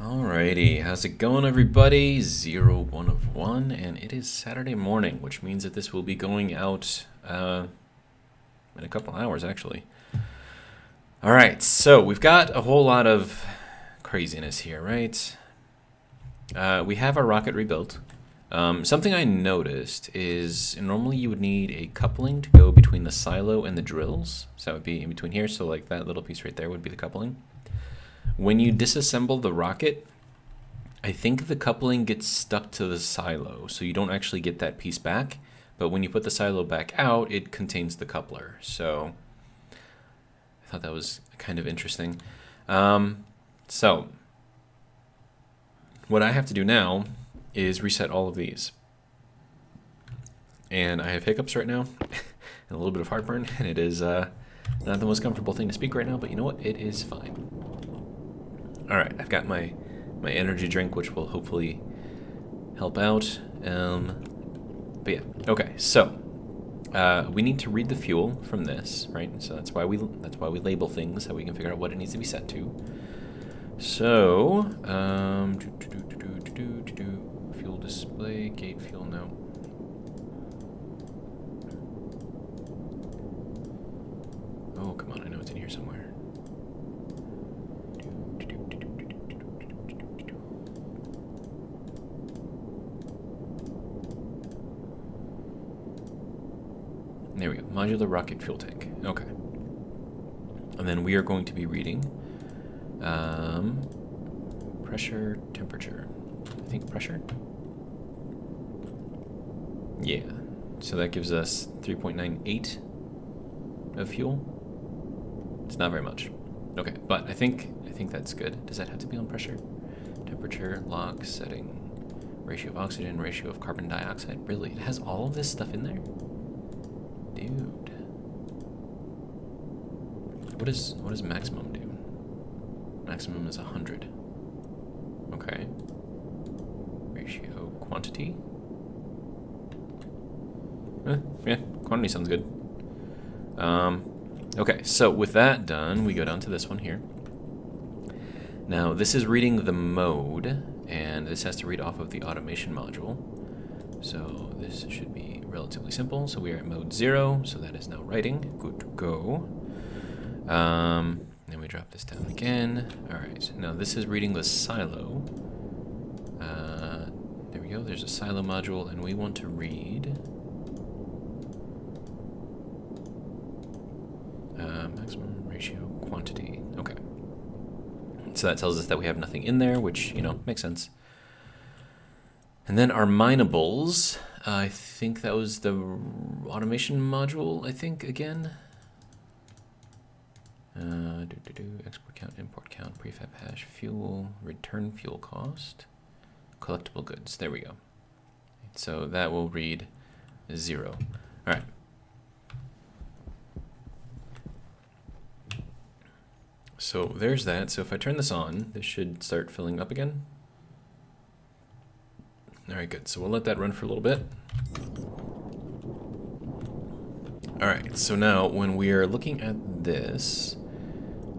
Alrighty, how's it going, everybody? 01 of 1, and it is Saturday morning, which means that this will be going out in a couple hours, actually. Alright, so we've got a whole lot of craziness here, right? We have our rocket rebuilt. Something I noticed is normally you would need a coupling to go between the silo and the drills. So that would be in between here, so like that little piece right there would be the coupling. When you disassemble the rocket, I think the coupling gets stuck to the silo, so you don't actually get that piece back. But when you put the silo back out, it contains the coupler. So I thought that was kind of interesting. So what I have to do now is reset all of these. And I have hiccups right now and a little bit of heartburn, and it is not the most comfortable thing to speak right now, but you know what? It is fine. Alright, I've got my energy drink, which will hopefully help out. But yeah, okay, so we need to read the fuel from this, right? So that's why we label things, so we can figure out what it needs to be set to. So, fuel display, gate fuel, no. Oh, come on, I know it's in here somewhere. There we go, modular rocket fuel tank. Okay. And then we are going to be reading pressure, temperature. I think pressure? Yeah. So that gives us 3.98 of fuel. It's not very much. Okay, but I think that's good. Does that have to be on pressure? Temperature, log, setting, ratio of oxygen, ratio of carbon dioxide. Really? It has all of this stuff in there? Dude. What does maximum do? Maximum is 100. Okay. Ratio quantity. Yeah, quantity sounds good. Okay, so with that done, we go down to this one here. Now, this is reading the mode, and this has to read off of the automation module. So this should be relatively simple. So we are at mode 0, so that is now writing. Good to go. Then we drop this down again. Alright, now this is reading the silo. There we go, there's a silo module, and we want to read maximum ratio quantity. Okay. So that tells us that we have nothing in there, which, you know, makes sense. And then our minables, I think that was the automation module, I think, again. Export count, import count, prefab hash, fuel, return fuel cost, collectible goods. There we go. So that will read 0. All right. So there's that. So if I turn this on, this should start filling up again. All right, good. So we'll let that run for a little bit. All right, so now when we are looking at this,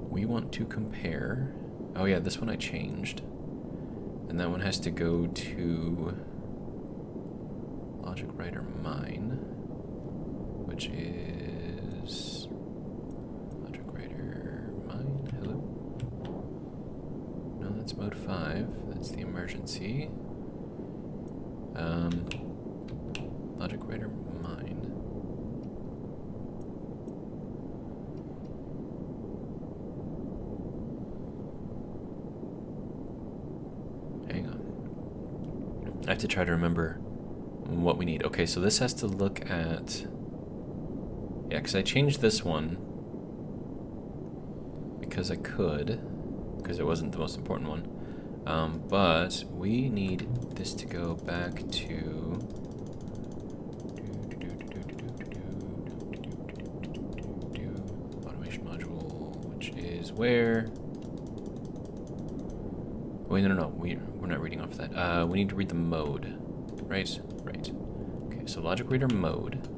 we want to compare. Oh yeah, this one I changed. And that one has to go to Logic Writer Mine, which is Logic Writer Mine. Hello? No, that's mode 5. That's the emergency. Logic Writer Mine. Hang on. I have to try to remember what we need. Okay, so this has to look at... Yeah, because I changed this one because I could, because it wasn't the most important one. But we need this to go back to automation module, which is where? Wait, no, we're not reading off of that. We need to read the mode, right? Right. Okay, so logic reader mode,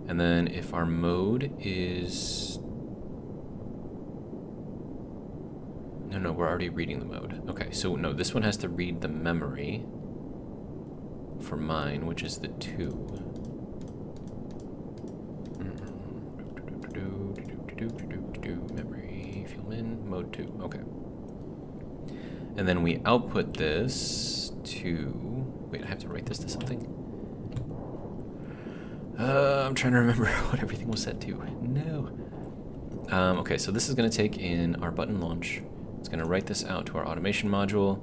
and then if our mode is No, we're already reading the mode. Okay, so no, this one has to read the memory for mine, which is the 2. Memory, fuel in, mode 2. Okay. And then we output this to... Wait, I have to write this to something? I'm trying to remember what everything was set to. No. Okay, so this is going to take in our button launch. It's going to write this out to our automation module.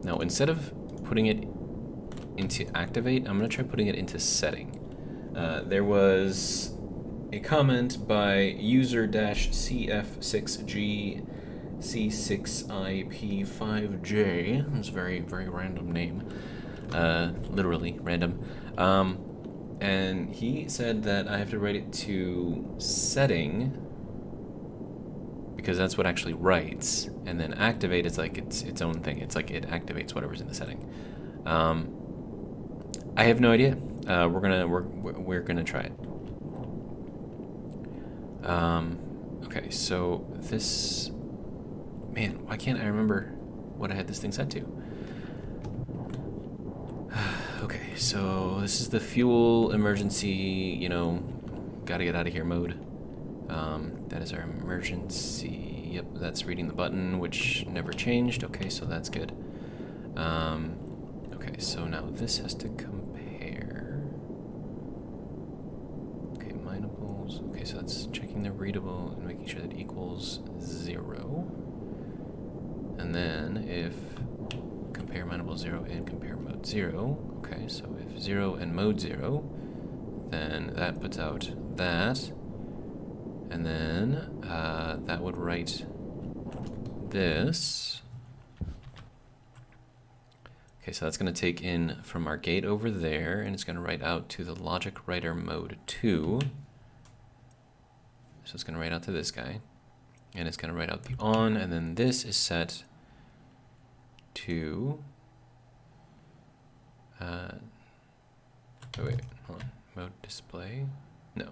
Now, instead of putting it into activate, I'm going to try putting it into setting. There was a comment by user-cf6g C6IP5J. It's a very, very random name. Literally random. And he said that I have to write it to setting because that's what actually writes, and then activate is like its own thing. It's like it activates whatever's in the setting. I have no idea. We're gonna try it. Okay, so this, man, why can't I remember what I had this thing set to? Okay, so this is the fuel emergency, gotta get out of here mode. That is our emergency. Yep, that's reading the button, which never changed. Okay, so that's good. Okay, so now this has to compare. Okay, minables. Okay, so that's checking the readable and making sure that it equals 0. And then if compare minable 0 and compare mode 0. Okay, so if 0 and mode 0, then that puts out that. And then that would write this. Okay, so that's going to take in from our gate over there, and it's going to write out to the logic writer mode 2. So it's going to write out to this guy. And it's going to write out the on, and then this is set to... wait, hold on. Mode display? No.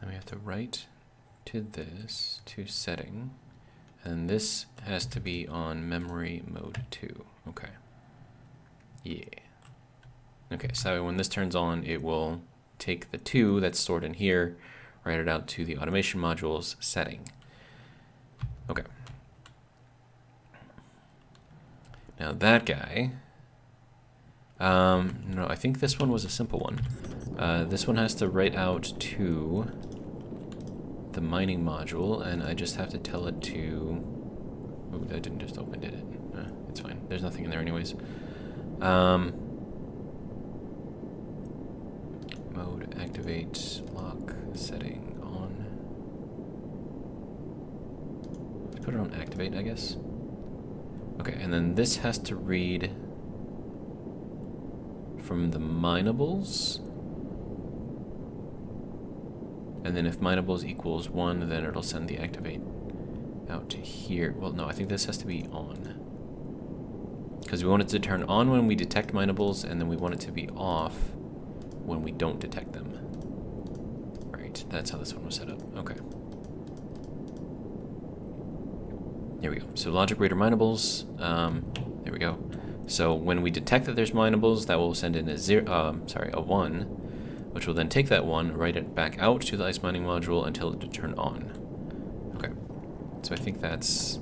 Then we have to write to this, to setting, and this has to be on memory mode 2. Okay. Yeah. Okay, so when this turns on, it will take the 2 that's stored in here, write it out to the automation module's setting. Okay. Now that guy, no, I think this one was a simple one. This one has to write out to the mining module, and I just have to tell it to... Oh, that didn't just open, did it? It's fine. There's nothing in there anyways. Mode, activate, lock, setting, on. Put it on activate, I guess. Okay, and then this has to read from the minables. And then if minables equals 1, then it'll send the activate out to here. Well, no, I think this has to be on. Because we want it to turn on when we detect minables, and then we want it to be off when we don't detect them. Right, that's how this one was set up. Okay. There we go. So logic reader minables. There we go. So when we detect that there's minables, that will send in a 1, which will then take that 1, write it back out to the ice mining module and tell it to turn on. Okay. So I think that's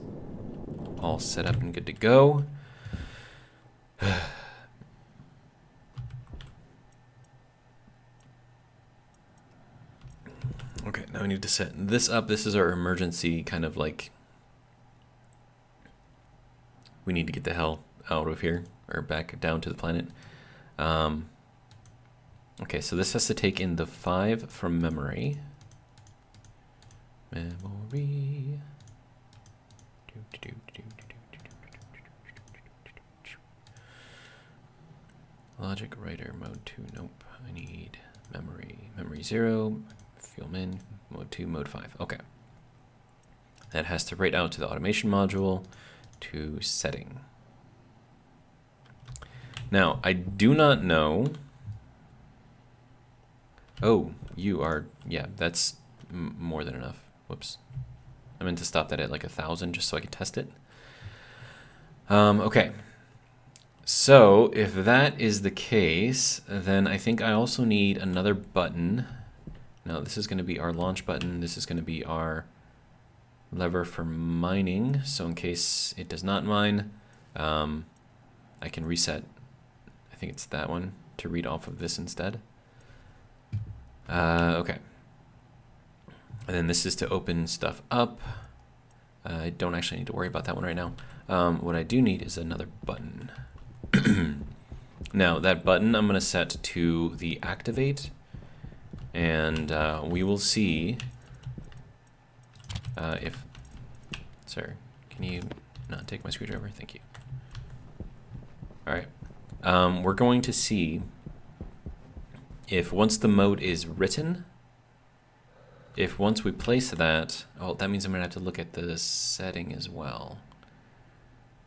all set up and good to go. Okay, now we need to set this up. This is our emergency kind of like, we need to get the hell out of here, or back down to the planet. Okay, so this has to take in the 5 from memory. Memory. Logic writer mode 2. Nope. I need memory. Memory 0. Fuel min. Mode 2. Mode 5. Okay. That has to write out to the automation module to setting. Now, I do not know. Oh, you are, yeah, that's more than enough. Whoops. I meant to stop that at like 1,000 just so I could test it. Okay. So if that is the case, then I think I also need another button. Now this is going to be our launch button. This is going to be our lever for mining. So in case it does not mine, I can reset. I think it's that one to read off of this instead. Okay. And then this is to open stuff up. I don't actually need to worry about that one right now. What I do need is another button. Now that button I'm going to set to the activate, and we will see if... Sir, can you not take my screwdriver? Thank you. Alright. We're going to see if once the mode is written, if once we place that... Oh, that means I'm going to have to look at the setting as well.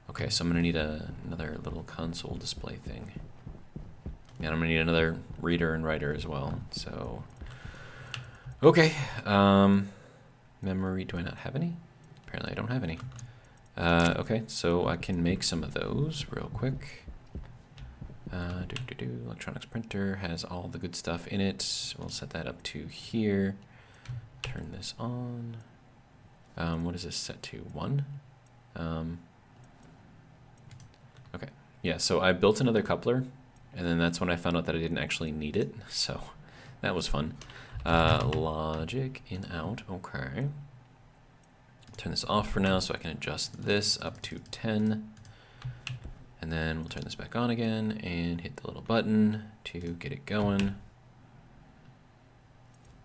Okay, so I'm going to need another little console display thing. And I'm going to need another reader and writer as well. So, okay. Memory, do I not have any? Apparently I don't have any. Okay, so I can make some of those real quick. Electronics printer has all the good stuff in it. We'll set that up to here. Turn this on. What is this set to? 1? Okay, yeah, so I built another coupler, and then that's when I found out that I didn't actually need it, so that was fun. Logic in out, okay. Turn this off for now so I can adjust this up to 10. And then we'll turn this back on again and hit the little button to get it going.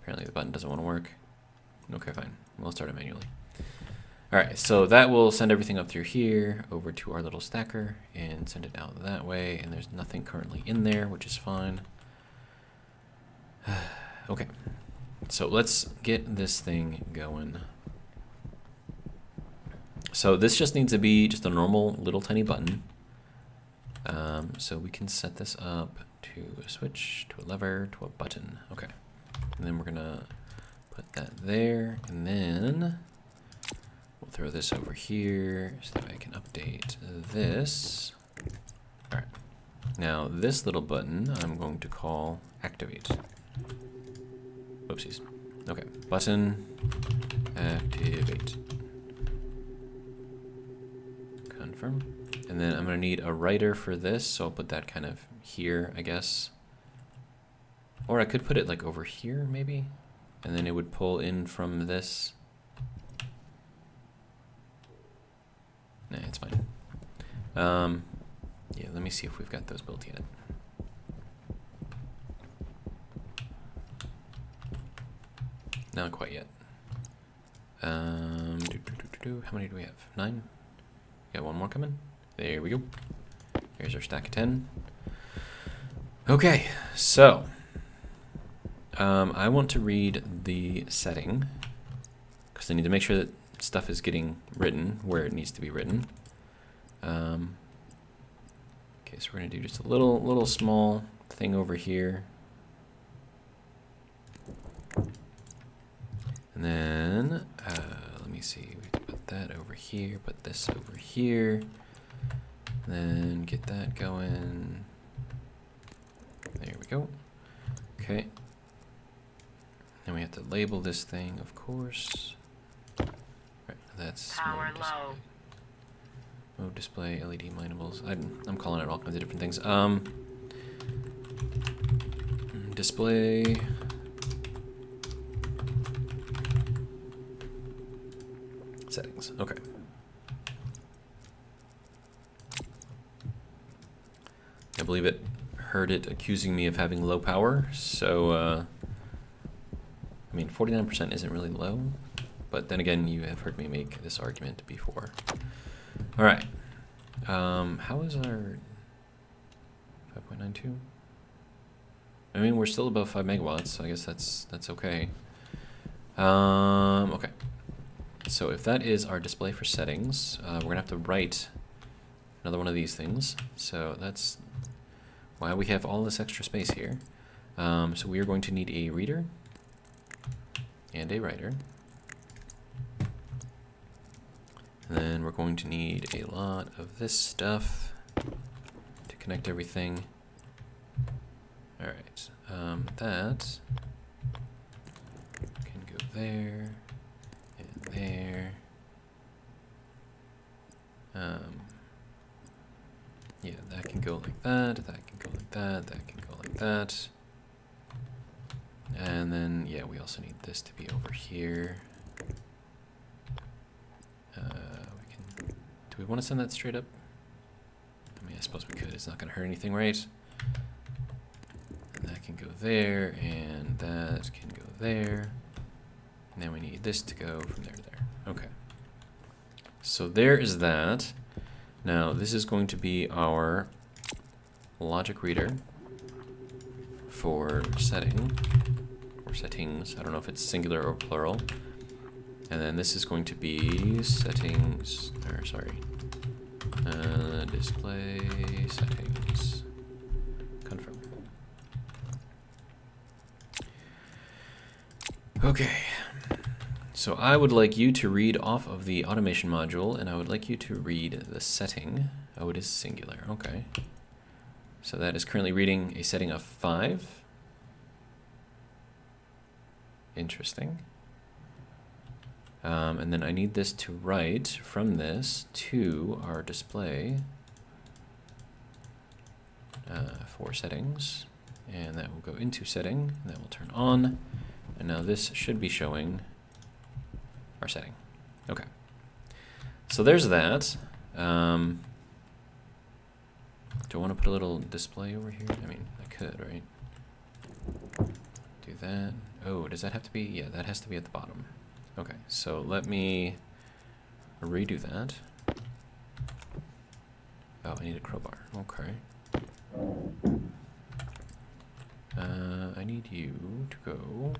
Apparently the button doesn't want to work. Okay, fine, we'll start it manually. Alright, so that will send everything up through here over to our little stacker and send it out that way, and there's nothing currently in there, which is fine. Okay, so let's get this thing going. So this just needs to be just a normal little tiny button. So we can set this up to a switch, to a lever, to a button. Okay, and then we're gonna put that there, and then we'll throw this over here so that I can update this. All right. Now this little button I'm going to call activate. Whoopsies. Okay. Button activate. Confirm. And then I'm going to need a writer for this, so I'll put that kind of here, I guess. Or I could put it like over here, maybe. And then it would pull in from this. Nah, it's fine. Yeah, let me see if we've got those built yet. Not quite yet. How many do we have? 9? Got one more coming. There we go. Here's our stack of 10. Okay, so I want to read the setting because I need to make sure that stuff is getting written where it needs to be written. Okay, so we're gonna do just a little small thing over here, and then let me see. We can put that over here. Put this over here. And then get that going. There we go. Okay. Then we have to label this thing, of course. Right, that's power low. Mode display, LED minables. I'm calling it all kinds of different things. Display. Settings. Okay. I believe it heard it accusing me of having low power, so I mean 49% isn't really low, but then again you have heard me make this argument before. All right, how is our 5.92? I mean we're still above 5 megawatts, so I guess that's okay. Okay, so if that is our display for settings, we're gonna have to write another one of these things. So that's why we have all this extra space here. So we are going to need a reader and a writer. And then we're going to need a lot of this stuff to connect everything. All right, that can go there and there. Yeah, that can go like that can go like that can go like that. And then, yeah, we also need this to be over here. Do we want to send that straight up? I mean, I suppose we could. It's not going to hurt anything, right? And that can go there, and that can go there. And then we need this to go from there to there. Okay. So there is that. Now, this is going to be our logic reader for setting, or settings. I don't know if it's singular or plural. And then this is going to be settings, or sorry, display settings, confirm. Okay, so I would like you to read off of the automation module, and I would like you to read the setting. Oh, it is singular, okay. So that is currently reading a setting of 5. Interesting. And then I need this to write from this to our display for settings. And that will go into setting, and that will turn on. And now this should be showing our setting. Okay. So there's that. Do I want to put a little display over here? I mean, I could, right? Do that. Oh, does that have to be? Yeah, that has to be at the bottom. Okay, so let me redo that. Oh, I need a crowbar. Okay. I need you to go.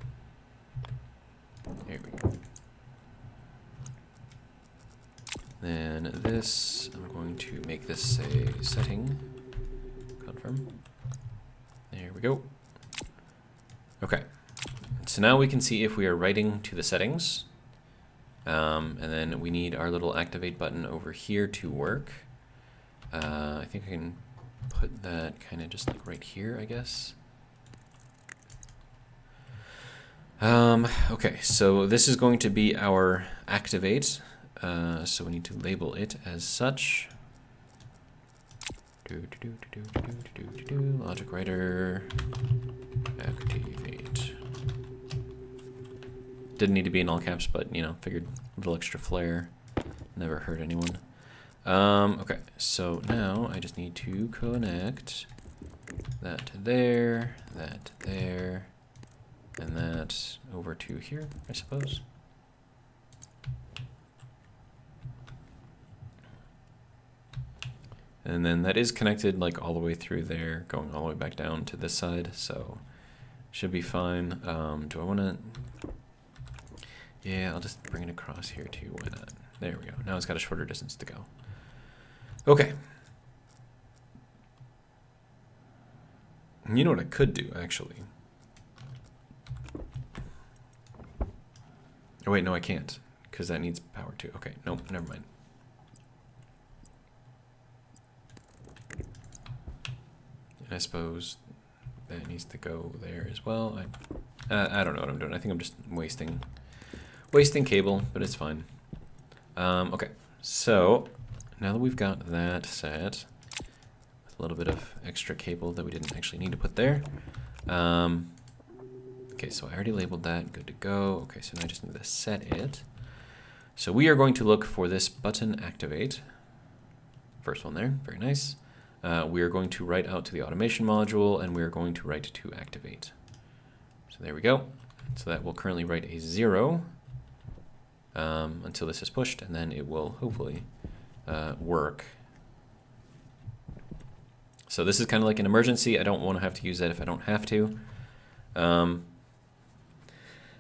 There we go. Then this, I'm going to make this say setting. Confirm. There we go. Okay. So now we can see if we are writing to the settings. And then we need our little activate button over here to work. I think I can put that kind of just like right here, I guess. Okay, so this is going to be our activate. So we need to label it as such. Logic writer activate. Didn't need to be in all caps, but you know, figured a little extra flair never hurt anyone. Okay, so now I just need to connect that to there, that to there, and that over to here, I suppose. And then that is connected like all the way through there, going all the way back down to this side, so should be fine. Do I want to? Yeah, I'll just bring it across here too. Why not? There we go. Now it's got a shorter distance to go. Okay. You know what I could do, actually? Oh, wait, no, I can't, because that needs power too. Okay, nope, never mind. And I suppose that needs to go there as well. I don't know what I'm doing. I think I'm just wasting cable, but it's fine. Okay, so now that we've got that set, with a little bit of extra cable that we didn't actually need to put there. Okay, so I already labeled that, good to go. Okay, so now I just need to set it. So we are going to look for this button activate. First one there, very nice. We are going to write out to the automation module, and we are going to write to activate. So there we go. So that will currently write a 0 until this is pushed, and then it will hopefully work. So this is kind of like an emergency. I don't want to have to use that if I don't have to.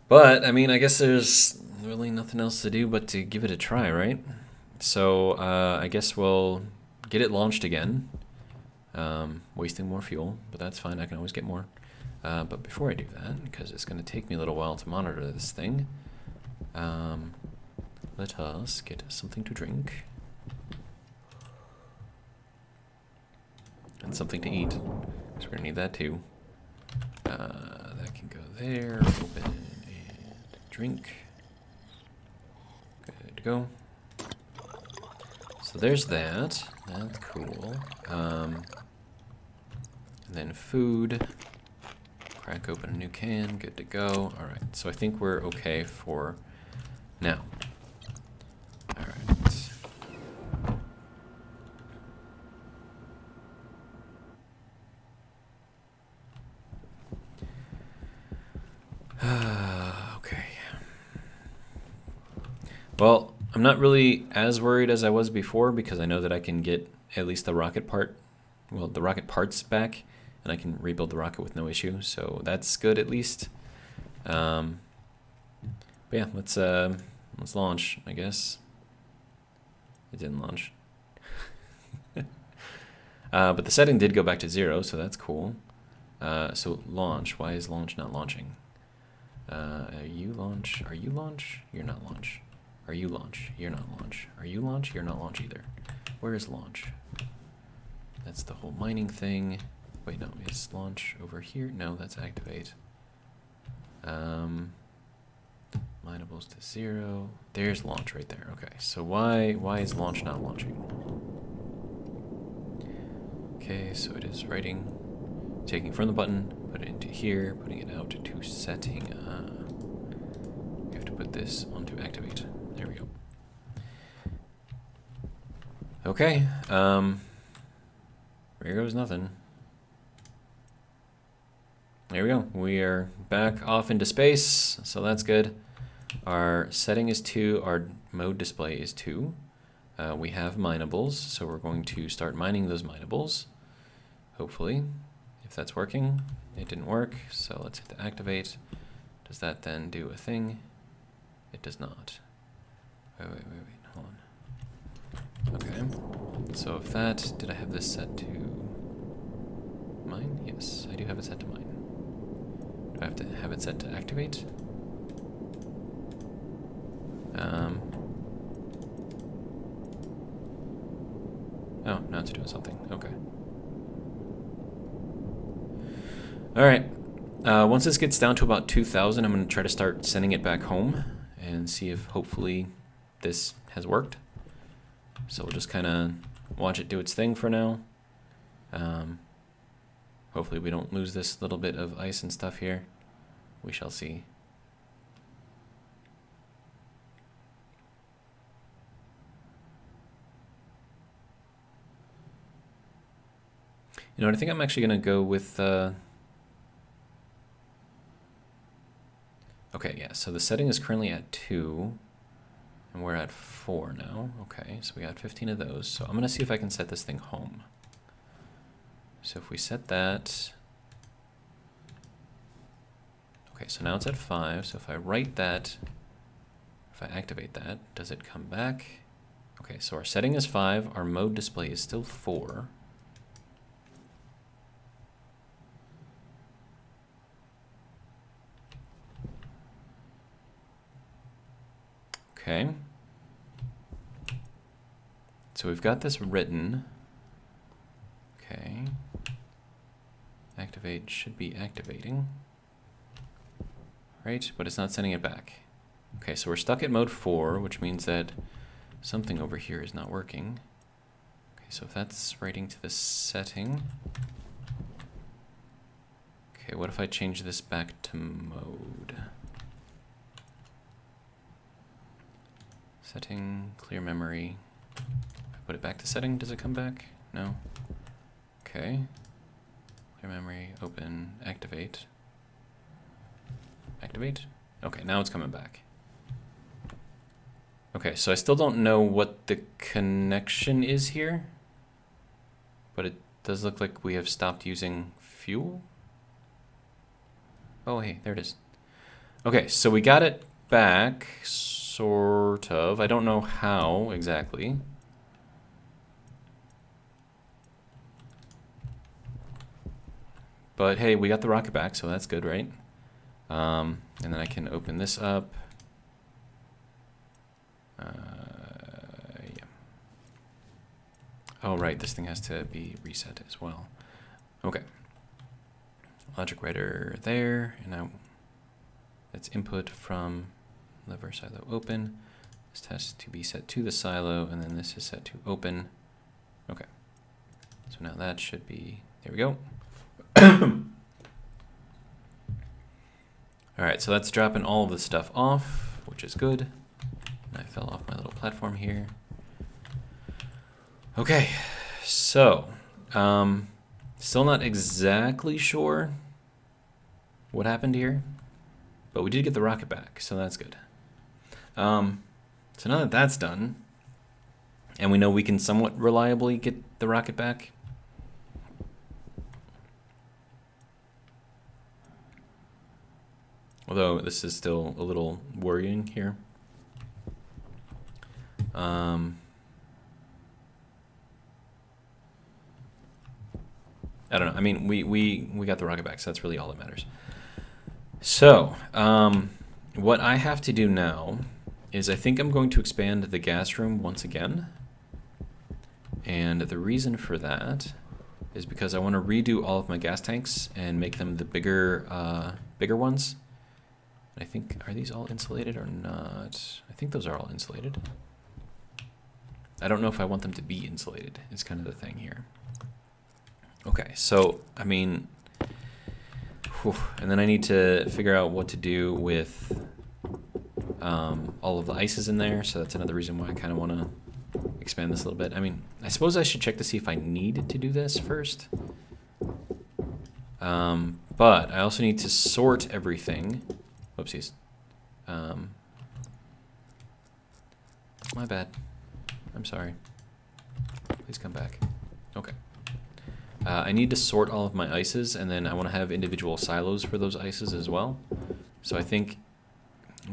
But, I mean, I guess there's really nothing else to do but to give it a try, right? So I guess we'll get it launched again. Wasting more fuel, but that's fine. I can always get more. But before I do that, because it's going to take me a little while to monitor this thing, let us get something to drink. And something to eat, because we're going to need that too. That can go there, open and drink. Good to go. So there's that. That's cool. And then food. Crack open a new can. Good to go. Alright, so I think we're okay for now. Alright. Okay. Well, I'm not really as worried as I was before because I know that I can get at least the rocket part, well, the rocket parts back, and I can rebuild the rocket with no issue. So that's good at least. But yeah, let's launch, I guess. It didn't launch. But the setting did go back to 0, so that's cool. So launch. Why is launch not launching? Are you launch? Are you launch? You're not launch. Are you launch? You're not launch. Are you launch? You're not launch either. Where is launch? That's the whole mining thing. Wait, no, is launch over here? No, that's activate. Minables to 0. There's launch right there. Okay, so why is launch not launching? Okay, so it is writing, taking from the button, put it into here, putting it out to setting. We have to put this onto activate. There we go. Okay, here goes nothing. There we go. We are back off into space, so that's good. Our setting is 2, our mode display is 2. We have minables, so we're going to start mining those minables. Hopefully, if that's working. It didn't work, so let's hit the activate. Does that then do a thing? It does not. Wait, hold on. Okay, so if that, did I have this set to mine? Yes, I do have it set to mine. Do I have to have it set to activate? Oh, now it's doing something. Okay. Alright. Once this gets down to about 2,000, I'm going to try to start sending it back home and see if hopefully this has worked. So we'll just kind of watch it do its thing for now. Hopefully we don't lose this little bit of ice and stuff here. We shall see. You know what, I think I'm actually going to go with... Okay, yeah, so the setting is currently at 2, and we're at 4 now. Okay, so we got 15 of those. So I'm going to see if I can set this thing home. So if we set that... Okay, so now it's at 5, so if I write that, if I activate that, does it come back? Okay, so our setting is 5, our mode display is still 4. Okay. So we've got this written. Okay. Activate should be activating. Right, but it's not sending it back. Okay, so we're stuck at mode 4, which means that something over here is not working. Okay, so if that's writing to the setting. Okay, what if I change this back to mode? Setting, clear memory. If I put it back to setting, does it come back? No. Okay. Clear memory, open, activate. Activate? Okay, now it's coming back. Okay, so I still don't know what the connection is here, but it does look like we have stopped using fuel. Oh, hey, there it is. Okay, so we got it back, sort of. I don't know how exactly. But hey, we got the rocket back, so that's good, right? And then I can open this up. Yeah. Oh, right, this thing has to be reset as well. Okay. Logic writer there, and now that's input from lever silo open. This has to be set to the silo, and then this is set to open. Okay. So now that should be, there we go. All right, so that's dropping all of the stuff off, which is good. And I fell off my little platform here. Okay, so still not exactly sure what happened here, but we did get the rocket back, so that's good. So now that that's done, and we know we can somewhat reliably get the rocket back, although this is still a little worrying here. I don't know. I mean, we got the rocket back, so that's really all that matters. So, what I have to do now is I think I'm going to expand the gas room once again. And the reason for that is because I want to redo all of my gas tanks and make them the bigger ones. I think, are these all insulated or not? I think those are all insulated. I don't know if I want them to be insulated. It's kind of the thing here. Okay, so, I mean, and then I need to figure out what to do with all of the ices in there, so that's another reason why I kind of want to expand this a little bit. I mean, I suppose I should check to see if I need to do this first. But I also need to sort everything. Whoopsies. My bad. I'm sorry. Please come back. Okay. I need to sort all of my ices, and then I want to have individual silos for those ices as well. So I think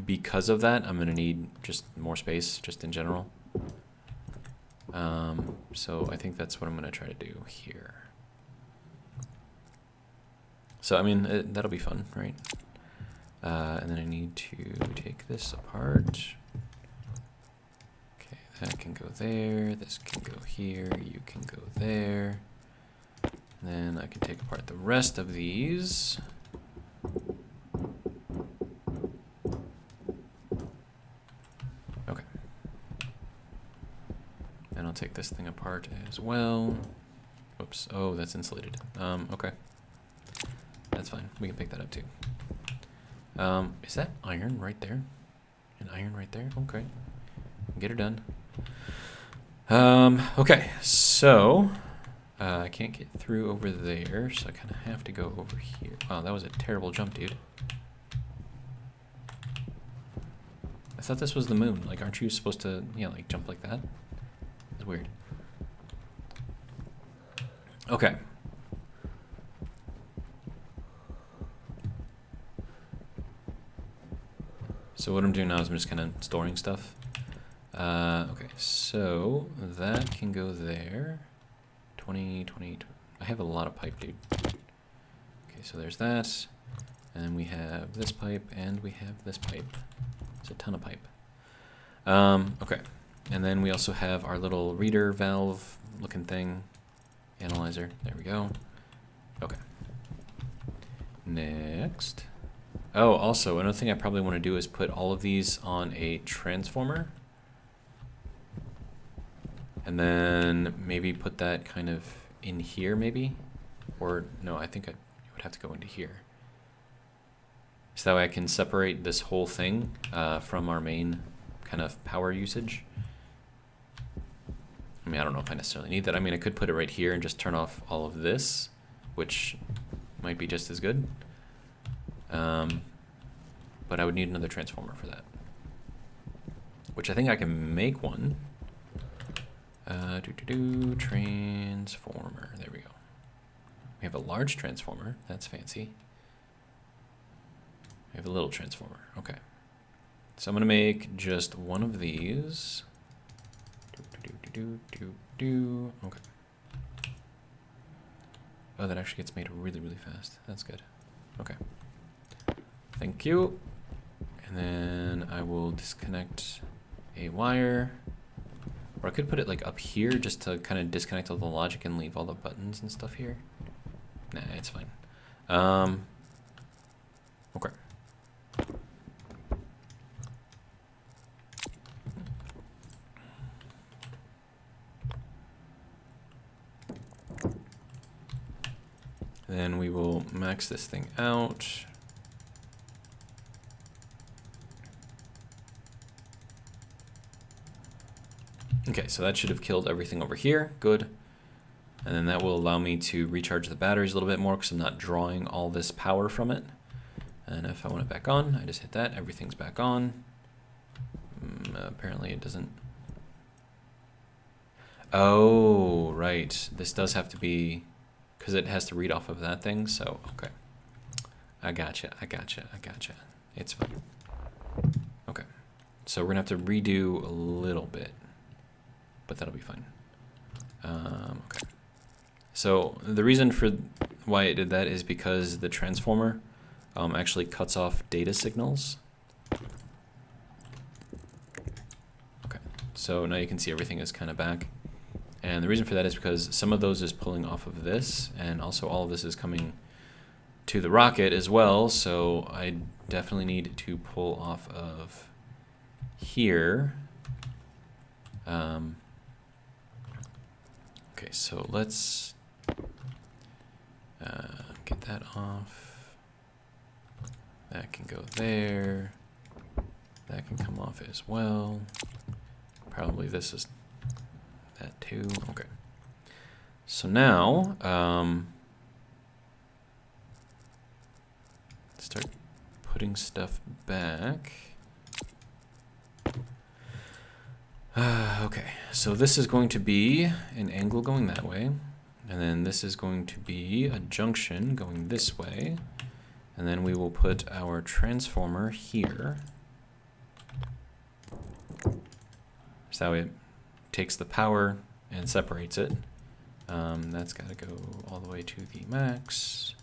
because of that, I'm going to need just more space, just in general. So I think that's what I'm going to try to do here. So, I mean, that'll be fun, right? And then I need to take this apart. Okay, that can go there, this can go here, you can go there. And then I can take apart the rest of these. Okay. And I'll take this thing apart as well. Whoops, oh, that's insulated. Okay. That's fine, we can pick that up too. Is that iron right there? An iron right there? Okay. Get her done. Okay, so I can't get through over there, so I kind of have to go over here. Wow, that was a terrible jump, dude. I thought this was the moon. Like, aren't you supposed to, you know, like, jump like that? It's weird. Okay. So what I'm doing now is I'm just kind of storing stuff. Okay, so that can go there. 20. I have a lot of pipe, dude. Okay, so there's that. And then we have this pipe, and we have this pipe. It's a ton of pipe. Okay. And then we also have our little reader valve looking thing. Analyzer. There we go. Okay. Next. Oh, also, another thing I probably want to do is put all of these on a transformer. And then maybe put that kind of in here, maybe? Or, no, I think it would have to go into here. So that way I can separate this whole thing from our main kind of power usage. I mean, I don't know if I necessarily need that. I mean, I could put it right here and just turn off all of this, which might be just as good. But I would need another transformer for that. Which I think I can make one. Transformer. There we go. We have a large transformer. That's fancy. We have a little transformer. Okay. So I'm going to make just one of these. Okay. Oh, that actually gets made really, really fast. That's good. Okay. Thank you. And then I will disconnect a wire. Or I could put it like up here just to kind of disconnect all the logic and leave all the buttons and stuff here. Nah, it's fine. Okay. Then we will max this thing out. Okay, so that should have killed everything over here. Good. And then that will allow me to recharge the batteries a little bit more because I'm not drawing all this power from it. And if I want it back on, I just hit that. Everything's back on. Apparently it doesn't. Oh, right. This does have to be, because it has to read off of that thing. So, okay. I gotcha. It's fine. Okay. So we're going to have to redo a little bit, but that'll be fine. Okay. So the reason for why it did that is because the transformer actually cuts off data signals. Okay. So now you can see everything is kind of back. And the reason for that is because some of those is pulling off of this, and also all of this is coming to the rocket as well, so I definitely need to pull off of here. Okay, so let's get that off. That can go there. That can come off as well. Probably this is that too. Okay. So now, start putting stuff back. Okay, so this is going to be an angle going that way, and then this is going to be a junction going this way, and then we will put our transformer here. So it takes the power and separates it. That's got to go all the way to the max.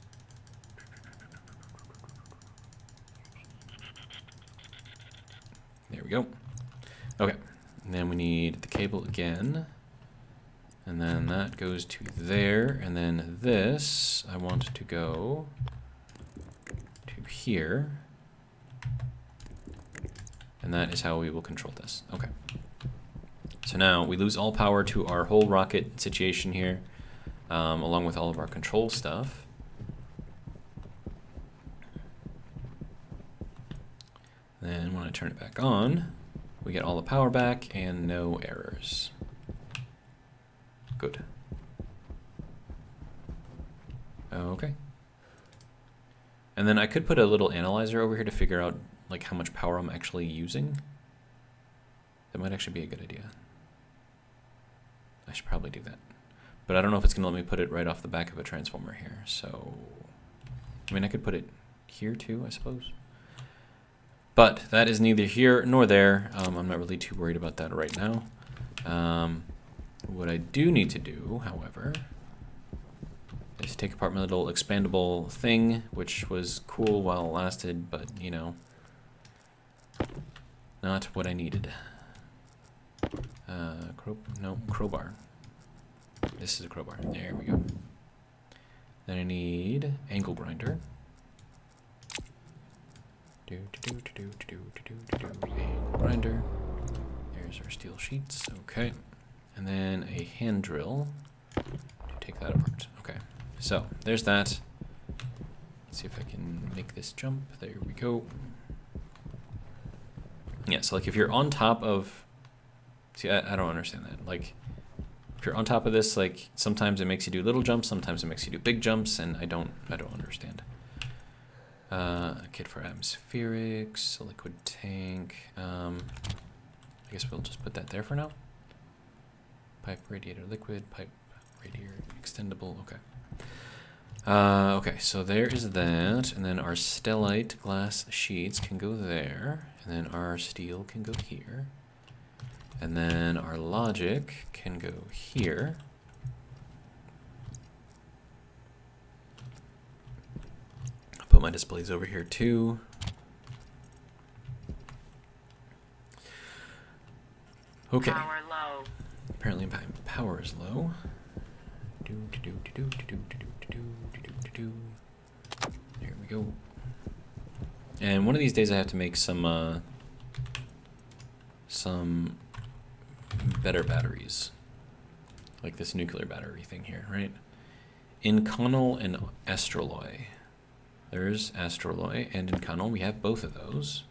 There we go. Okay, and then we need the cable again. And then that goes to there, and then this, I want to go to here. And that is how we will control this. Okay. So now we lose all power to our whole rocket situation here, along with all of our control stuff. Then when I turn it back on, we get all the power back and no errors. Good. Okay. And then I could put a little analyzer over here to figure out like how much power I'm actually using. That might actually be a good idea. I should probably do that. But I don't know if it's going to let me put it right off the back of a transformer here. So, I mean, I could put it here too, I suppose. But that is neither here nor there. I'm not really too worried about that right now. What I do need to do, however, is take apart my little expandable thing, which was cool while it lasted, but, you know, not what I needed. Crowbar. This is a crowbar. There we go. Then I need angle grinder. Angle grinder. There's our steel sheets. Okay. And then a hand drill to take that apart. Okay. So there's that. Let's see if I can make this jump. There we go. Yeah, so like if you're on top of, see, I don't understand that. Like if you're on top of this, like sometimes it makes you do little jumps, sometimes it makes you do big jumps, and I don't understand. A kit for atmospherics, a liquid tank. I guess we'll just put that there for now. Pipe, radiator, liquid, pipe, radiator, extendable. Okay. Okay, so there is that, and then our stellite glass sheets can go there, and then our steel can go here, and then our logic can go here. put my displays over here too. Okay. Power low. Apparently my power is low. There we go. And one of these days I have to make some better batteries. Like this nuclear battery thing here, right? Inconel and astroloy. There's astroloy and inconel. We have both of those.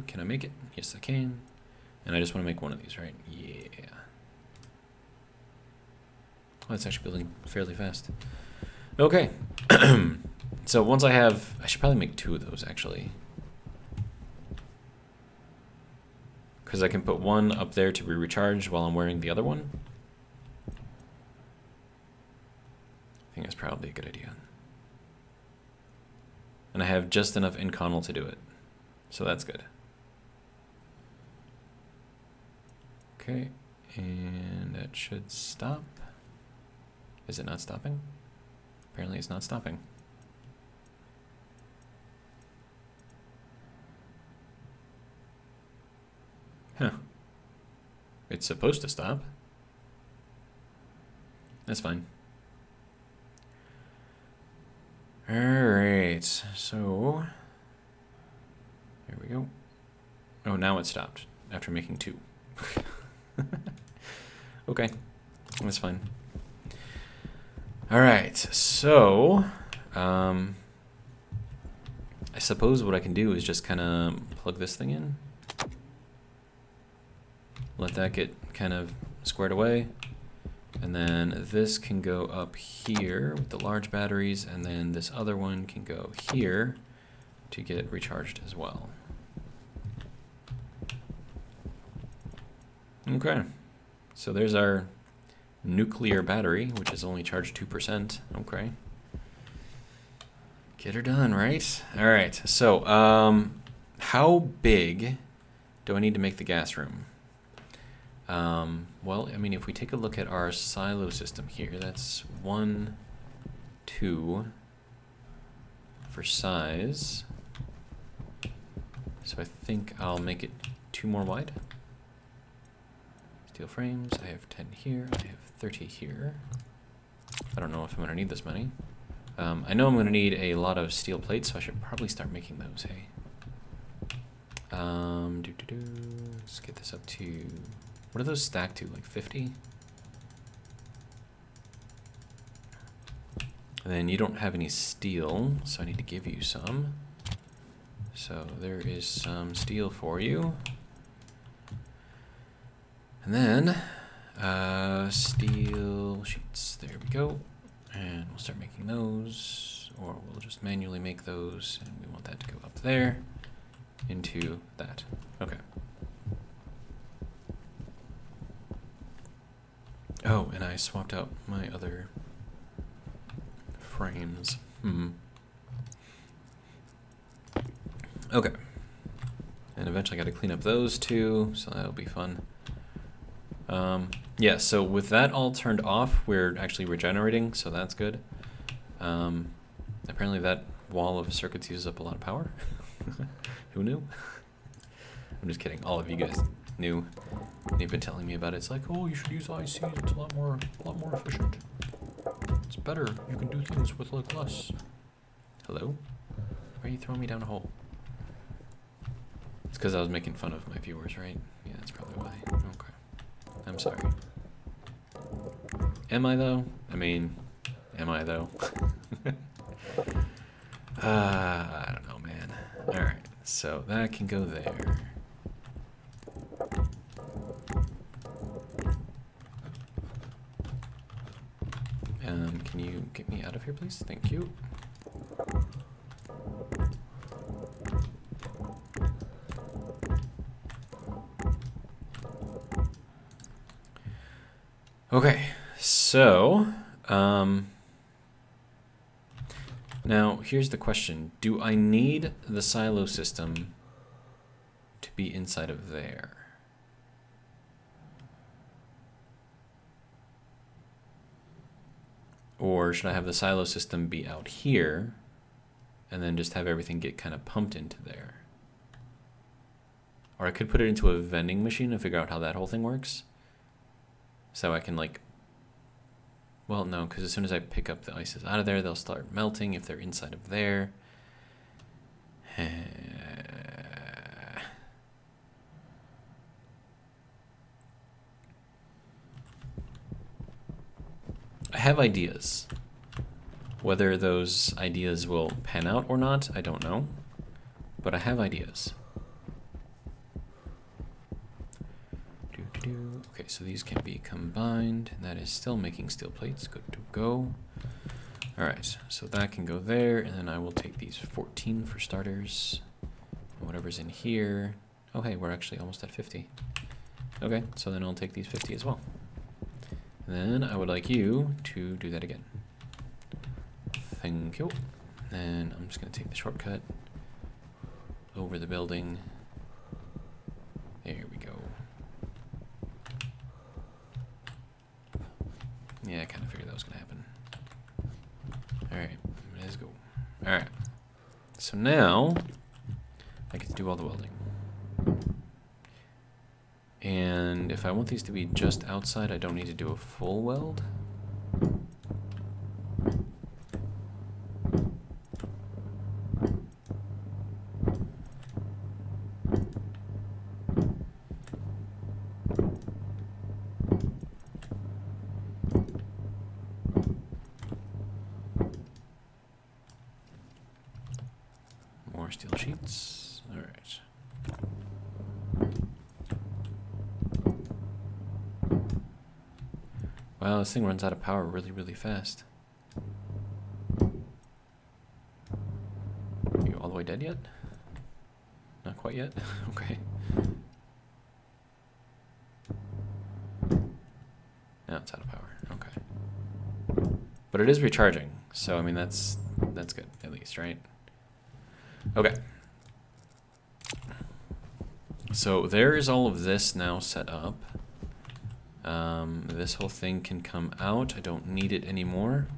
Can I make it? Yes, I can. And I just want to make one of these, right? Yeah. Oh, it's actually building fairly fast. Okay. So once I have, I should probably make 2 of those actually. Because I can put one up there to be recharged while I'm wearing the other one. I think that's probably a good idea. And I have just enough inconel to do it. So that's good. Okay, and that should stop. Is it not stopping? Apparently it's not stopping. Huh. It's supposed to stop. That's fine. Alright, so there we go. Oh, now it stopped after making 2. Okay, that's fine. Alright, so I suppose what I can do is just kind of plug this thing in. Let that get kind of squared away. And then this can go up here with the large batteries, and then this other one can go here to get recharged as well. Okay, so there's our nuclear battery, which is only charged 2%. Okay. Get her done, right? All right, so how big do I need to make the gas room? Well, I mean, if we take a look at our silo system here, that's 1, 2 for size. So I think I'll make it 2 more wide. Steel frames, I have 10 here, I have 30 here. I don't know if I'm going to need this many. I know I'm going to need a lot of steel plates, so I should probably start making those, hey? Let's get this up to... What are those stacked to, like 50? And then you don't have any steel, so I need to give you some. So there is some steel for you. And then, steel sheets, there we go. And we'll start making those, or we'll just manually make those, and we want that to go up there, into that. Okay. Oh, and I swapped out my other frames. Okay. And eventually I got to clean up those too, so that'll be fun. Yeah, so with that all turned off, we're actually regenerating, so that's good. Apparently that wall of circuits uses up a lot of power. Who knew? I'm just kidding. All of you guys knew. You've been telling me about it. It's like, oh, you should use ICs. It's a lot more efficient. It's better. You can do things with like less. Hello? Why are you throwing me down a hole? It's because I was making fun of my viewers, right? Yeah, that's probably why. Okay. I'm sorry. Am I though? I mean, am I though? I don't know, man. Alright, so that can go there. Can you get me out of here, please? Thank you. Okay, so now here's the question. Do I need the silo system to be inside of there? Or should I have the silo system be out here and then just have everything get kind of pumped into there? Or I could put it into a vending machine and figure out how that whole thing works. So I can like, well, no, because as soon as I pick up the ices out of there, they'll start melting if they're inside of there. I have ideas. Whether those ideas will pan out or not, I don't know. But I have ideas. Okay, so these can be combined. That is still making steel plates. Good to go. Alright, so that can go there, and then I will take these 14 for starters. And whatever's in here. Oh hey, we're actually almost at 50. Okay, so then I'll take these 50 as well. And then I would like you to do that again. Thank you. And I'm just going to take the shortcut over the building. There we go. Yeah, I kind of figured that was going to happen. Alright, let's go. Alright. So now, I get to do all the welding. And if I want these to be just outside, I don't need to do a full weld. More steel sheets. All right. Wow, this thing runs out of power really, really fast. Are you all the way dead yet? Not quite yet? Okay. Now it's out of power. Okay. But it is recharging, so I mean that's good, at least, right? Okay. So there is all of this now set up. This whole thing can come out. I don't need it anymore.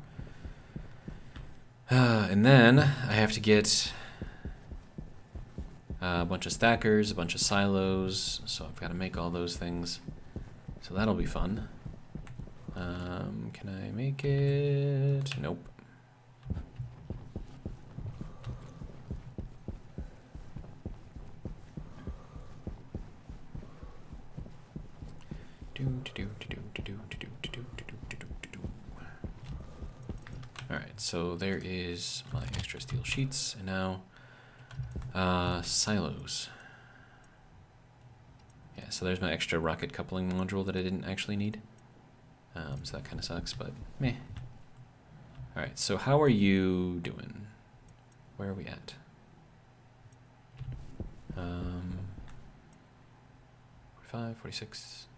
And then I have to get a bunch of stackers, a bunch of silos. So I've got to make all those things. So that'll be fun. Can I make it? Nope. Alright, so there is my extra steel sheets, and now silos. Yeah, so there's my extra rocket coupling module that I didn't actually need. So that kind of sucks, but meh. Alright, so how are you doing? Where are we at? 45, 46.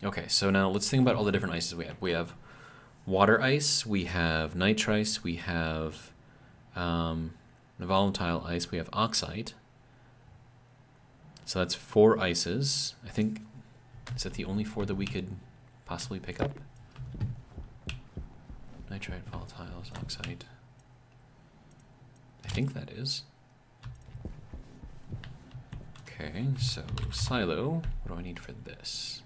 Okay, so now let's think about all the different ices we have. We have water ice, we have nitrice, we have volatile ice, we have oxide. So that's 4 ices. I think, is that the only 4 that we could possibly pick up? Nitrite, volatiles, oxide. I think that is. Okay, so silo, what do I need for this?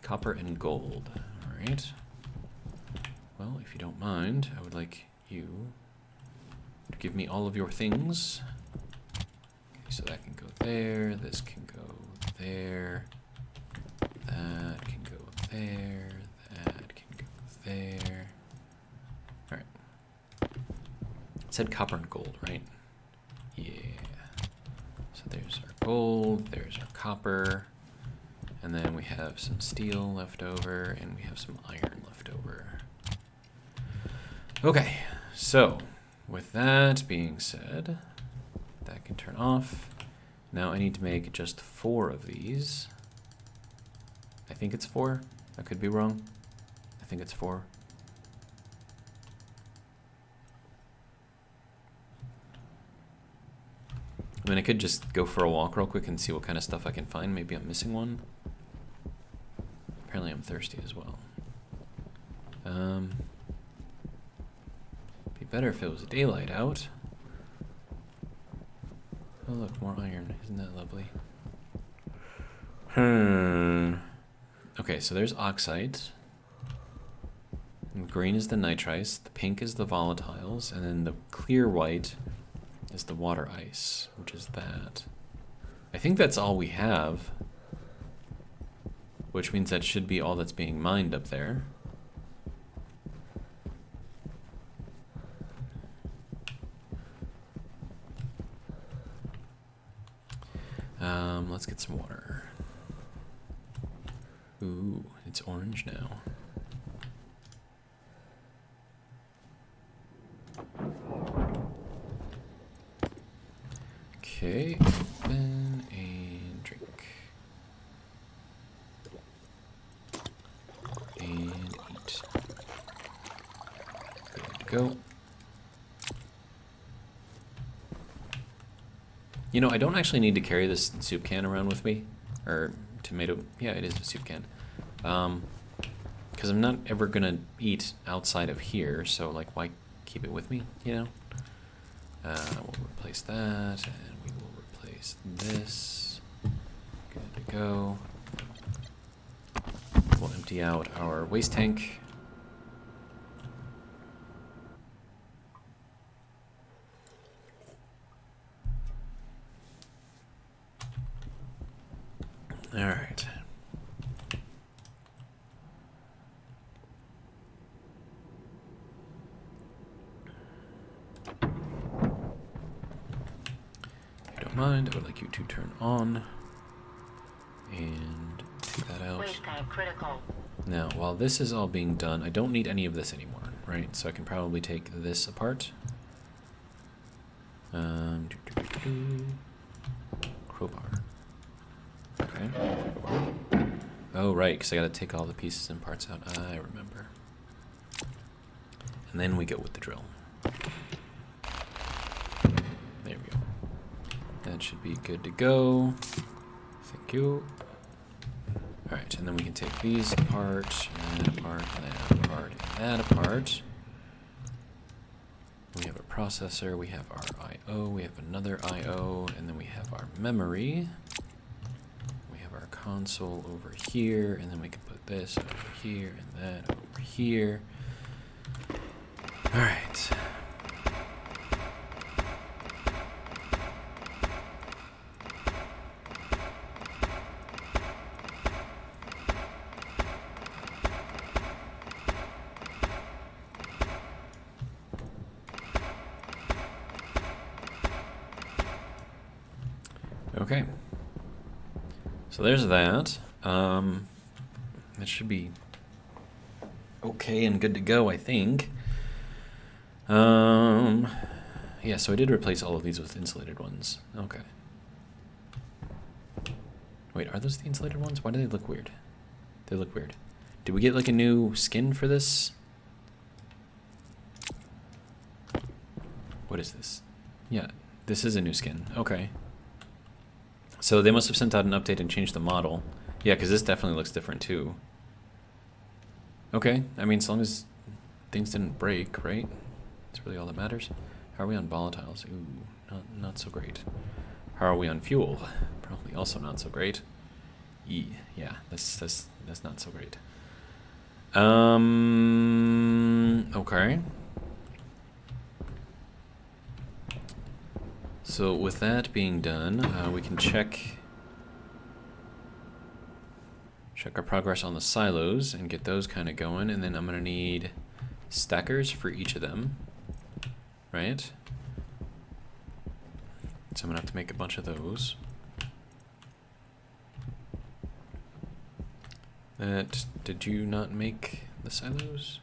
Copper and gold. Alright. Well, if you don't mind, I would like you to give me all of your things. Okay, so that can go there, this can go there, that can go there, that can go there. Alright. It said copper and gold, right? Yeah. So there's our gold, there's our copper. And then we have some steel left over, and we have some iron left over. Okay, so with that being said, that can turn off. Now I need to make just 4 of these. I think it's 4. I could be wrong. I think it's 4. I mean, I could just go for a walk real quick and see what kind of stuff I can find. Maybe I'm missing one. apparently I'm thirsty as well. Be better if it was daylight out. Oh look, more iron. Isn't that lovely? Okay, so there's oxides. And green is the nitrites, the pink is the volatiles, and then the clear white is the water ice, which is that. I think that's all we have, which means that should be all that's being mined up there. Let's get some water. Ooh, it's orange now. Okay, open and drink. And eat. Good to go. You know, I don't actually need to carry this soup can around with me. Or tomato, yeah, it is a soup can. Because I'm not ever gonna eat outside of here, so like, why keep it with me, you know? We'll replace that, and we will replace this. Good to go. We'll empty out our waste tank. All right. If you don't mind, I would like you to turn on and take that out. Waste tank critical. Now, while this is all being done, I don't need any of this anymore, right? So I can probably take this apart. Crowbar. Okay. Crowbar. Oh, right, because I got to take all the pieces and parts out. I remember. And then we go with the drill. There we go. That should be good to go. Thank you. Alright, and then we can take these apart, and that apart, and that apart, and that apart. We have a processor, we have our I/O, we have another I/O, and then we have our memory. We have our console over here, and then we can put this over here, and that over here. Alright. Okay, so there's that. That should be okay and good to go, I think. Yeah, so I did replace all of these with insulated ones. Okay. Wait, are those the insulated ones? Why do they look weird? They look weird. Did we get like a new skin for this? What is this? Yeah, this is a new skin. Okay. So they must have sent out an update and changed the model. Yeah, because this definitely looks different too. Okay, I mean, as long as things didn't break, right? That's really all that matters. How are we on volatiles? Ooh, not so great. How are we on fuel? Probably also not so great. Yeah, that's not so great. Okay. So with that being done, we can check our progress on the silos and get those kind of going, and then I'm gonna need stackers for each of them, right? So I'm gonna have to make a bunch of those. Did you not make the silos?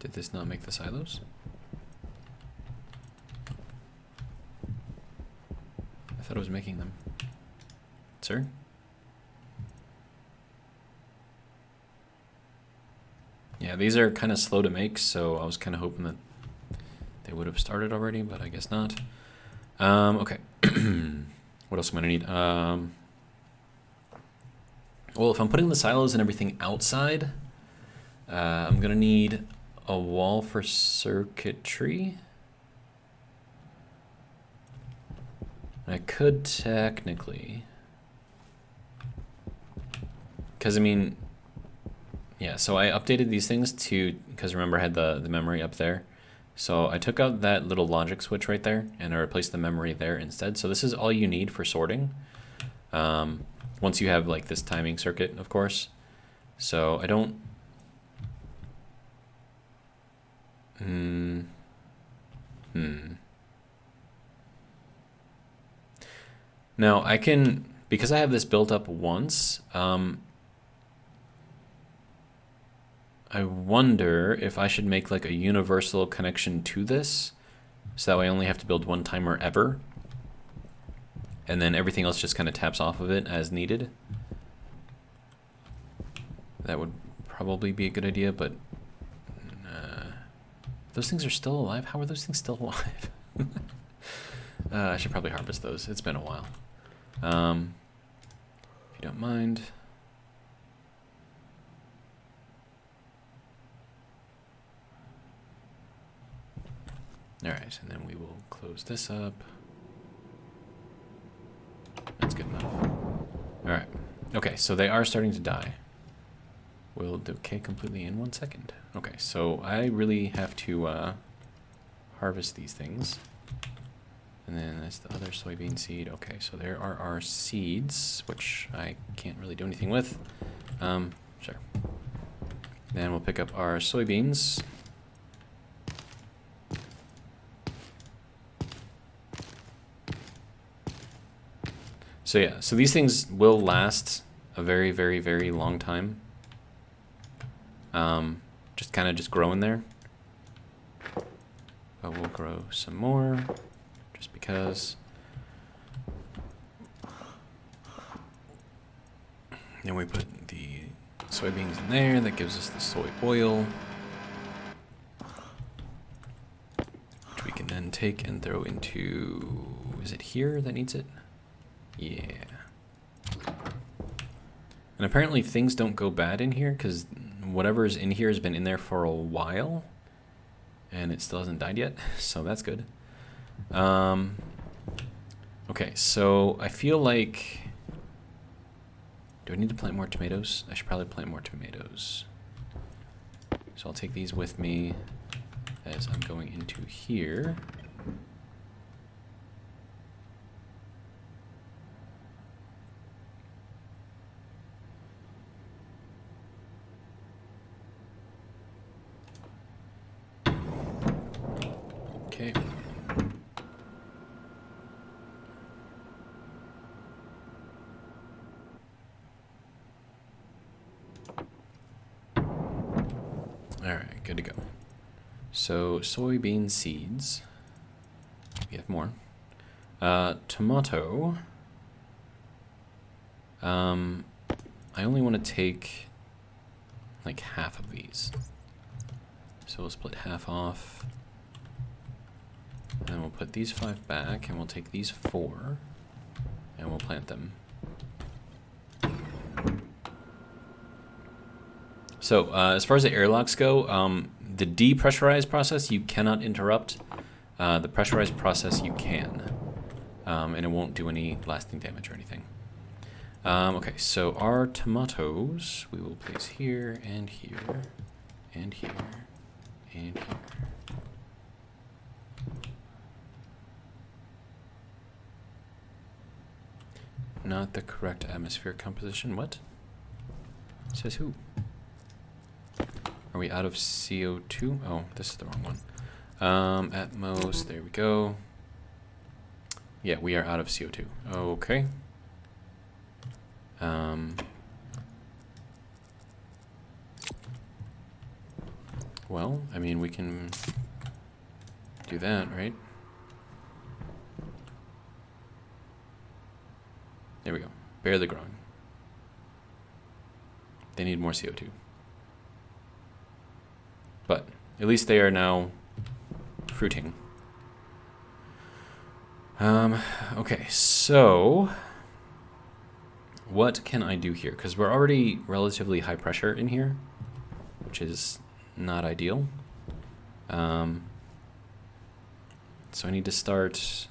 Did this not make the silos? I thought it was making them. Sir? Yeah, these are kind of slow to make, so I was kind of hoping that they would have started already, but I guess not. Okay. What else am I gonna need? Well, if I'm putting the silos and everything outside, I'm gonna need a wall for circuitry. I could technically, because I mean, yeah, so I updated these things to, because remember I had the memory up there. So I took out that little logic switch right there and I replaced the memory there instead. So this is all you need for sorting. Once you have like this timing circuit, of course. So I don't, Now I can, because I have this built up once, I wonder if I should make like a universal connection to this, so that way I only have to build one timer ever, and then everything else just kind of taps off of it as needed. That would probably be a good idea, but those things are still alive? How are those things still alive? I should probably harvest those. It's been a while. If you don't mind. Alright, and then we will close this up. That's good enough. Alright. Okay, so they are starting to die. Will decay completely in 1 second. Okay, so I really have to harvest these things. And then that's the other soybean seed. Okay, so there are our seeds, which I can't really do anything with. Sure. Then we'll pick up our soybeans. So yeah, so these things will last a very, very, very long time. Just kind of just grow in there. But we'll grow some more, just because. Then we put the soybeans in there. That gives us the soy oil, which we can then take and throw into, is it here that needs it? Yeah. And apparently things don't go bad in here because whatever's in here has been in there for a while and it still hasn't died yet, so that's good. Okay, so I feel like, do I need to plant more tomatoes? I should probably plant more tomatoes. So I'll take these with me as I'm going into here. Okay. Alright, good to go. So, soybean seeds. We have more. Tomato. I only want to take like half of these. So we'll split half off. And then we'll put these 5 back, and we'll take these 4, and we'll plant them. So, as far as the airlocks go, the depressurized process you cannot interrupt. The pressurized process you can. And it won't do any lasting damage or anything. Okay, so our tomatoes we will place here, and here, and here, and here. Not the correct atmosphere composition. What? Says who? Are we out of CO2? Oh, this is the wrong one. At most, there we go. Yeah, we are out of CO2. Okay. Well, I mean, we can do that, right? There we go. Barely growing. They need more CO2. But at least they are now fruiting. Okay, so what can I do here? Because we're already relatively high pressure in here, which is not ideal. So I need to start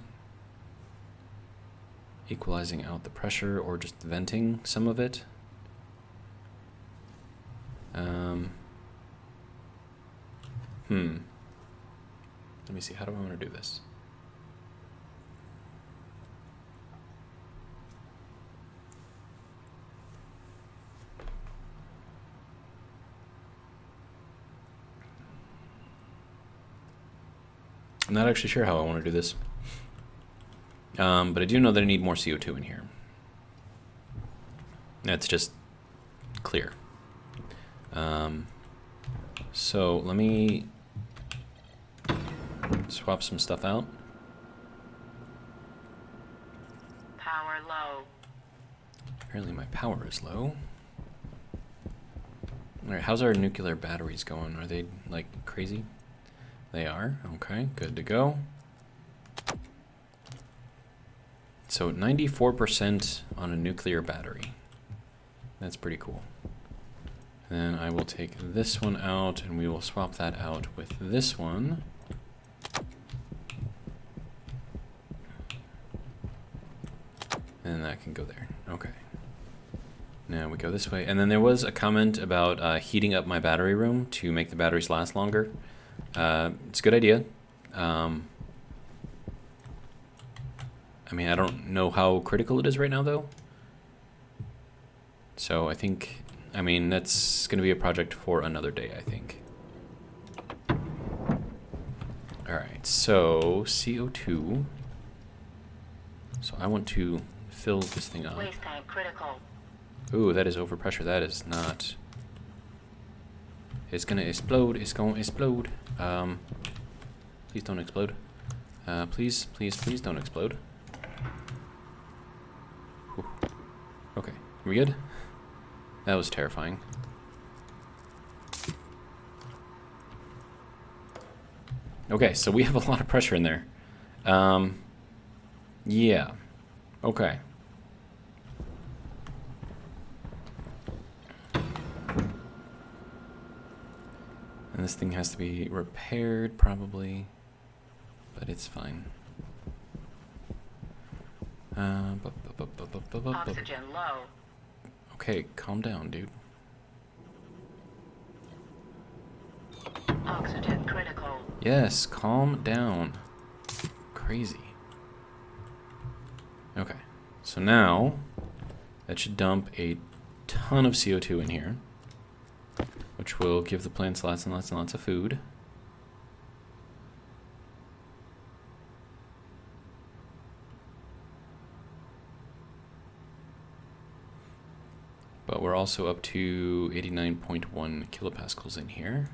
equalizing out the pressure or just venting some of it. Let me see, how do I want to do this? I'm not actually sure how I want to do this. But I do know that I need more CO2 in here. That's just clear. So let me swap some stuff out. Power low. Apparently my power is low. Alright, how's our nuclear batteries going? Are they, like, crazy? They are. Okay, good to go. So 94% on a nuclear battery. That's pretty cool. Then I will take this one out, and we will swap that out with this one. And that can go there. Okay. Now we go this way. And then there was a comment about heating up my battery room to make the batteries last longer. It's a good idea. I mean, I don't know how critical it is right now, though. So I think, I mean, that's going to be a project for another day, I think. Alright, so CO2. So I want to fill this thing up. Waste tank critical. Ooh, that is overpressure. That is not... It's gonna explode. It's gonna explode. Please don't explode. Please, please, please don't explode. Whew. Okay, are we good? That was terrifying. Okay, so we have a lot of pressure in there. Yeah. Okay. And this thing has to be repaired, probably. But it's fine. Oxygen low. Okay, calm down, dude. Oxygen critical. Yes, calm down. Crazy. Okay, so now that should dump a ton of CO2 in here, which will give the plants lots and lots and lots of food. But we're also up to 89.1 kilopascals in here.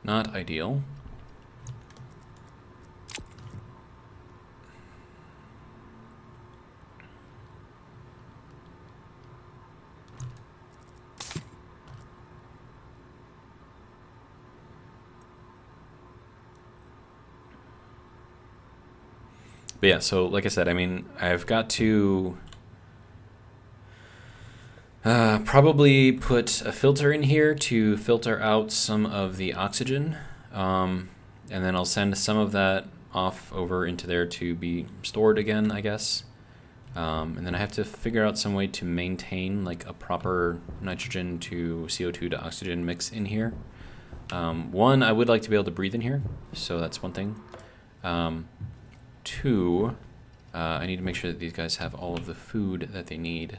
Not ideal. But yeah, so like I said, I mean, I've got to probably put a filter in here to filter out some of the oxygen. And then I'll send some of that off over into there to be stored again, I guess. And then I have to figure out some way to maintain like a proper nitrogen to CO2 to oxygen mix in here. One, I would like to be able to breathe in here, so that's one thing. Two, I need to make sure that these guys have all of the food that they need.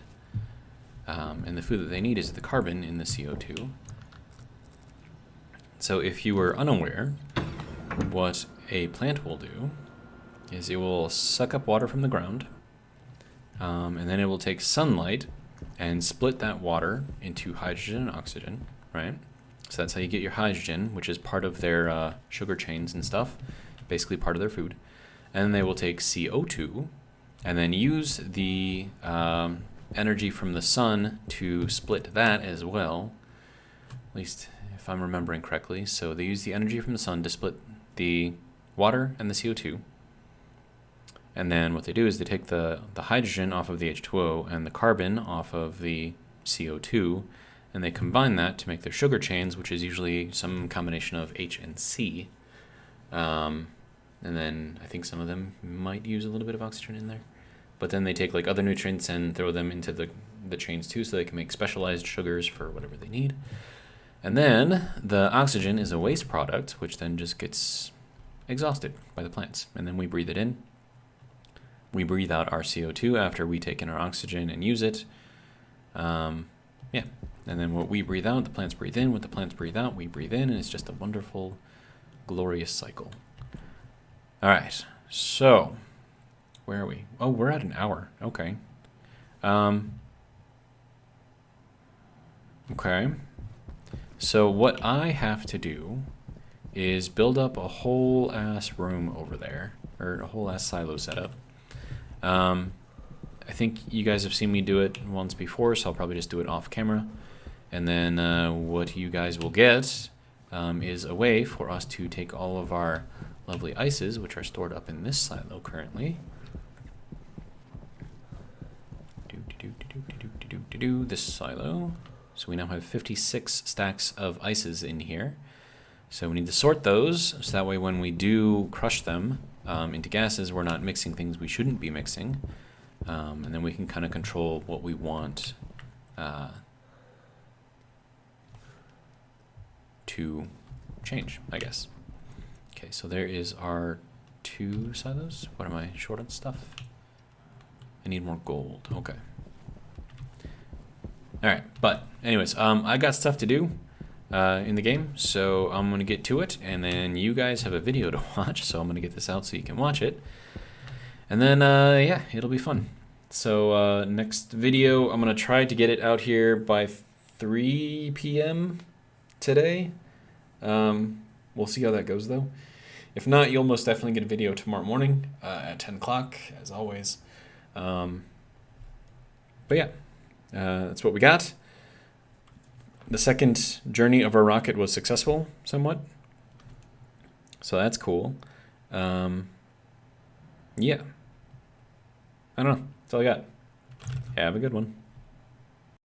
And the food that they need is the carbon in the CO2. So if you were unaware, what a plant will do is it will suck up water from the ground, and then it will take sunlight and split that water into hydrogen and oxygen, right? So that's how you get your hydrogen, which is part of their sugar chains and stuff, basically part of their food. And then they will take CO2 and then use the energy from the sun to split that as well, at least if I'm remembering correctly. So they use the energy from the sun to split the water and the CO2. And then what they do is they take the hydrogen off of the H2O and the carbon off of the CO2, and they combine that to make their sugar chains, which is usually some combination of H and C. And then I think some of them might use a little bit of oxygen in there. But then they take like other nutrients and throw them into the chains too, so they can make specialized sugars for whatever they need. And then the oxygen is a waste product, which then just gets exhausted by the plants. And then we breathe it in. We breathe out our CO2 after we take in our oxygen and use it. Yeah. And then what we breathe out, the plants breathe in. What the plants breathe out, we breathe in. And it's just a wonderful, glorious cycle. All right. So, where are we? Oh, we're at an hour. Okay. Okay. So what I have to do is build up a whole ass room over there, or a whole ass silo setup. I think you guys have seen me do it once before, so I'll probably just do it off camera. And then what you guys will get is a way for us to take all of our lovely ices, which are stored up in this silo currently. This silo. So we now have 56 stacks of ices in here. So we need to sort those, so that way when we do crush them into gases, we're not mixing things we shouldn't be mixing. And then we can kind of control what we want to change, I guess. Okay, so there is our 2 silos. What am I short on stuff? I need more gold. Okay. All right, but anyways, I got stuff to do in the game, so I'm going to get to it, and then you guys have a video to watch, so I'm going to get this out so you can watch it. And then, yeah, it'll be fun. So next video, I'm going to try to get it out here by 3 p.m. today. We'll see how that goes, though. If not, you'll most definitely get a video tomorrow morning at 10 o'clock, as always. But yeah. That's what we got. The second journey of our rocket was successful, somewhat. So that's cool. Yeah. I don't know. That's all I got. Have a good one.